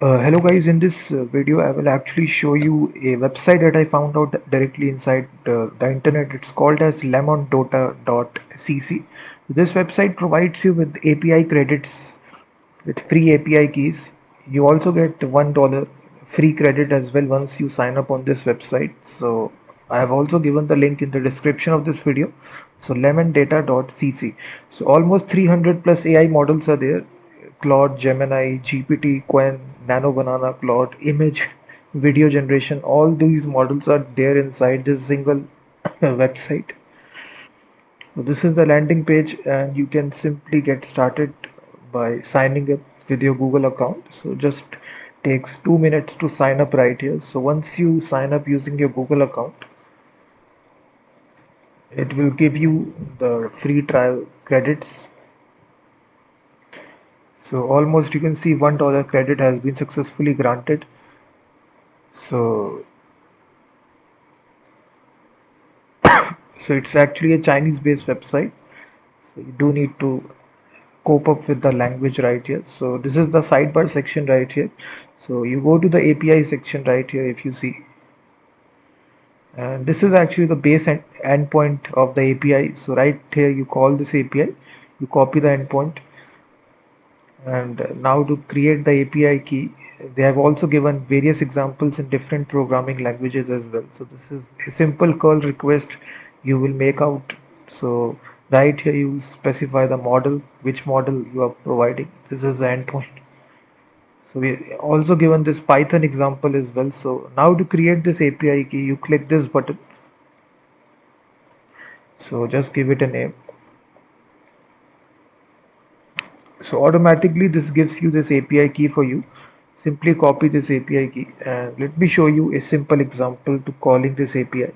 Hello guys, in this video I will actually show you a website that I found out directly inside the internet. It's called as LemonData.cc. This website provides you with API credits with free API keys. You also get $1 free credit as well once you sign up on this website. So I have also given the link in the description of this video. So LemonData.cc. So almost 300 plus AI models are there. Claude, Gemini, GPT, Quen, Nano Banana, Claude, image, video generation, all these models are there inside this single website. So this is the landing page and you can simply get started by signing up with your Google account. So just takes 2 minutes to sign up right here. So once you sign up using your Google account, it will give you the free trial credits. So almost you can see $1 credit has been successfully granted. So so it's actually a Chinese based website. So you do need to cope up with the language right here. So this is the sidebar section right here. So you go to the API section right here if you see. And this is actually the base endpoint of the API. So right here you call this API, you copy the endpoint, and now to create the API key, they have also given various examples in different programming languages as well. So this is a simple curl request you will make out. So right here you specify the model, which model you are providing. This is the endpoint. So we also given this Python example as well. So now to create this API key, you click this button. So just give it a name. So automatically this gives you this API key for you. Simply copy this API key and let me show you a simple example to calling this API.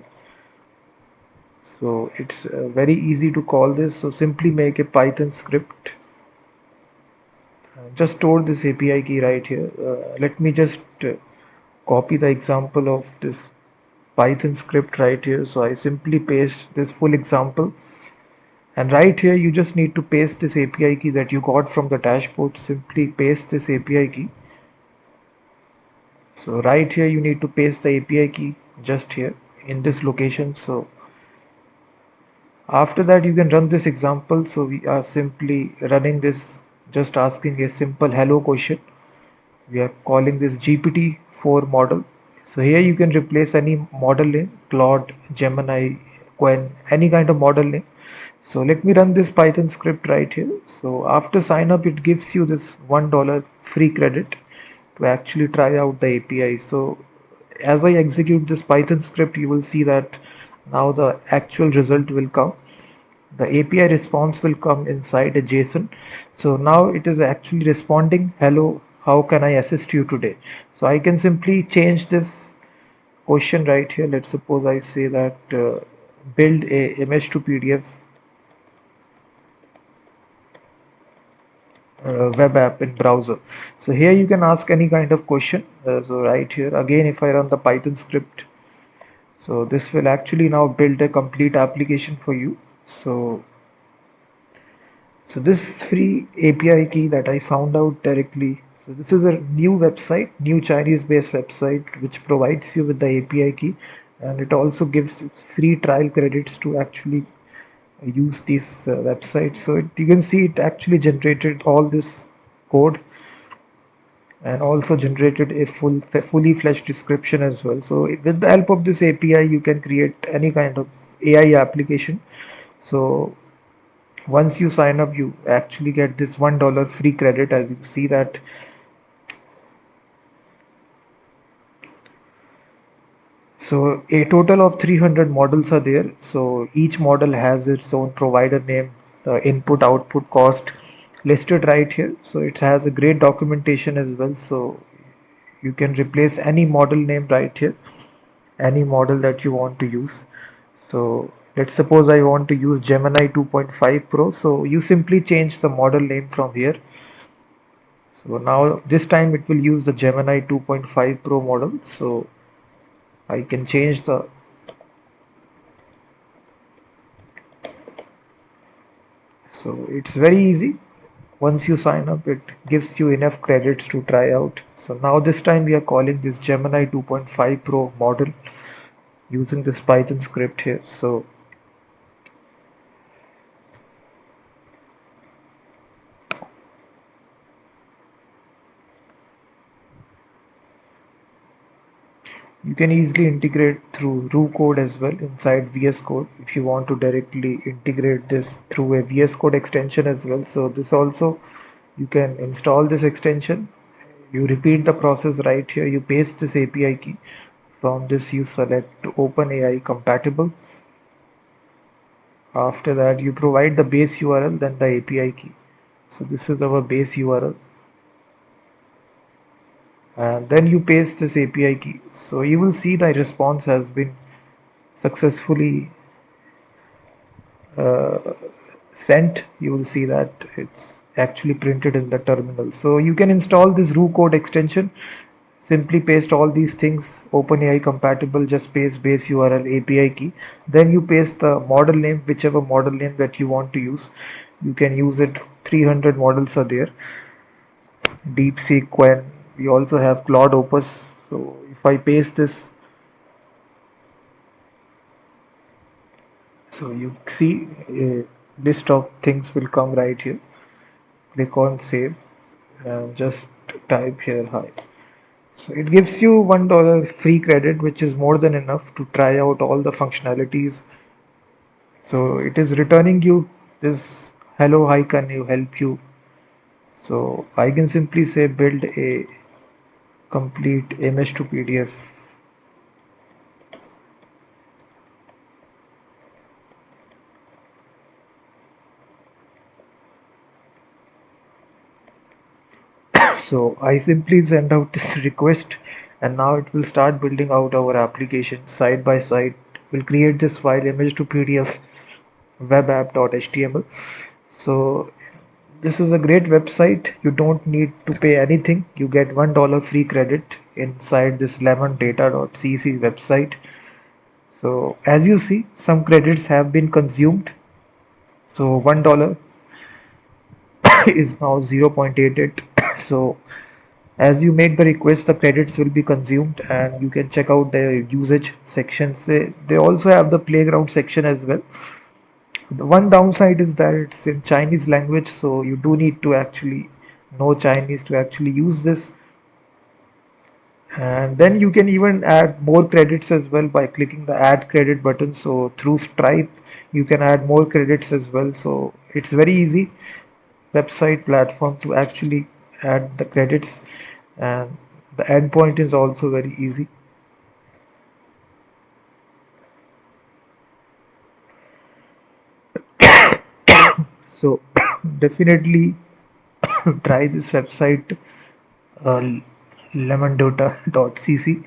So it's very easy to call this. So simply make a Python script. Just store this API key right here. Let me just copy the example of this Python script right here. So I simply paste this full example. And right here, you just need to paste this API key that you got from the dashboard. Simply paste this API key. So right here, you need to paste the API key just here in this location. So after that, you can run this example. So we are simply running this, just asking a simple hello question. We are calling this GPT-4 model. So here you can replace any model name, Claude, Gemini, Quen, any kind of model name. So let me run this Python script right here. So after sign up, it gives you this $1 free credit to actually try out the API. So as I execute this Python script, you will see that now the actual result will come. The API response will come inside a JSON. So now it is actually responding, hello, how can I assist you today? So I can simply change this question right here. Let's suppose I say that build a image to PDF web app in browser. So here you can ask any kind of question. So right here again, if I run the Python script, so this will actually now build a complete application for you. So this free API key that I found out directly. So this is a new website, new Chinese based website which provides you with the API key, and it also gives free trial credits to actually use this website. So you can see it actually generated all this code and also generated a fully fledged description as well. So with the help of this API, you can create any kind of AI application. So once you sign up, you actually get this $1 free credit, as you see that. So a total of 300 models are there. So each model has its own provider name, the input output cost listed right here. So it has a great documentation as well. So you can replace any model name right here, any model that you want to use. So let's suppose I want to use Gemini 2.5 Pro. So you simply change the model name from here. So now this time it will use the Gemini 2.5 Pro model. So I can change the, so it's very easy. Once you sign up, it gives you enough credits to try out. So now this time we are calling this Gemini 2.5 Pro model using this Python script here. So you can easily integrate through Ru code as well inside VS Code if you want to directly integrate this through a VS Code extension as well. So this also, you can install this extension. You repeat the process right here. You paste this API key. From this you select OpenAI compatible. After that you provide the base URL, then the API key. So this is our base URL, and then you paste this API key. So you will see the response has been successfully uh, sent. You will see that it's actually printed in the terminal. So you can install this Ru code extension. Simply paste all these things, OpenAI compatible, just paste base URL, API key. Then you paste the model name, whichever model name that you want to use. You can use it, 300 models are there. DeepSeek, Quen. We also have Claude Opus. So if I paste this, so you see a list of things will come right here. Click on save and just type here hi. So it gives you $1 free credit, which is more than enough to try out all the functionalities. So it is returning you this hello, hi, can you help you? So I can simply say build a complete image to PDF. So I simply send out this request, and now it will start building out our application side by side. We'll create this file image to PDF web app.html. So this is a great website. You don't need to pay anything. You get $1 free credit inside this lemondata.cc website. So as you see, some credits have been consumed. So $1 is now 0.88. So as you make the request, the credits will be consumed, and you can check out the usage sections. They also have the playground section as well. The one downside is that it's in Chinese language, so you do need to actually know Chinese to actually use this. And then you can even add more credits as well by clicking the add credit button. So through Stripe, you can add more credits as well. So it's very easy website platform to actually add the credits, and the endpoint is also very easy. So definitely try this website, uh, lemondata.cc.